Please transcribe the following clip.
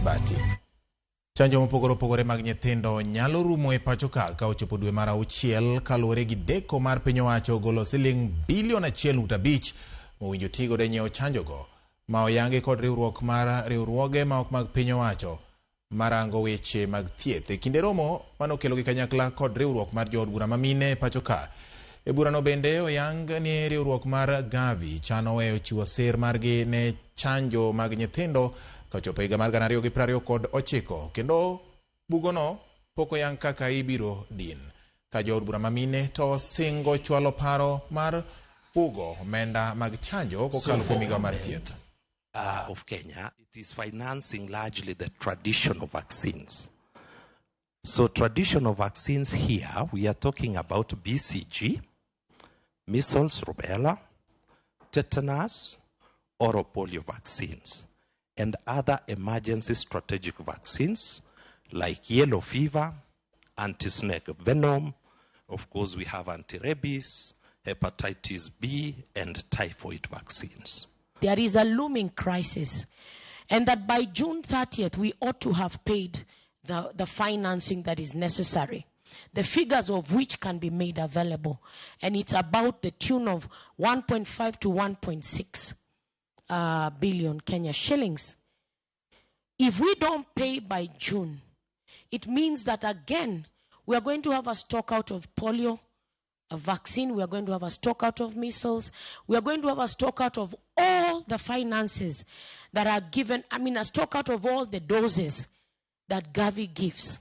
bati. Chanjo mopogore opogore mag nyithindo nyalo rumo e pachoka ka ochopo dwe mar auchiel kaluwore gi deko mar piny owacho golo siling bilion 1.5 mowinjo tigo de nyiewo chanjogo ma oyangi kod riwruok mar riwruoge ma ok mag piny owacho marango weche mag thieth. E kinde romo manokelo gi kanyakla kod riwruok mar jood bura mamine e pachoka. E burano bende oyang ni riwruok mar Gavi chano weyo chiwo sir margi ne chanjo mag nyithindo kochopo higa mar 2029 kendo bugono pok oyang kaka ibiro din. Ka jood bura mamine to singo chwalo paro mar bugo omenda mag chanjo kokalo kuom migawo mar thieth. Of Kenya, it is financing largely the traditional vaccines. So traditional vaccines here, we are talking about BCG, measles, rubella, tetanus, oral polio vaccines, and other emergency strategic vaccines like yellow fever, anti-snake venom, of course we have anti-rabies, hepatitis B, and typhoid vaccines. There is a looming crisis, and that by June 30th, we ought to have paid the financing that is necessary, the figures of which can be made available. And it's about the tune of 1.5 to 1.6 billion Kenya shillings. If we don't pay by June, it means that again, we are going to have a stock out of polio, a vaccine, we are going to have a stock out of measles, we are going to have a stock out of all the finances that are given, a stock out of all the doses that Gavi gives.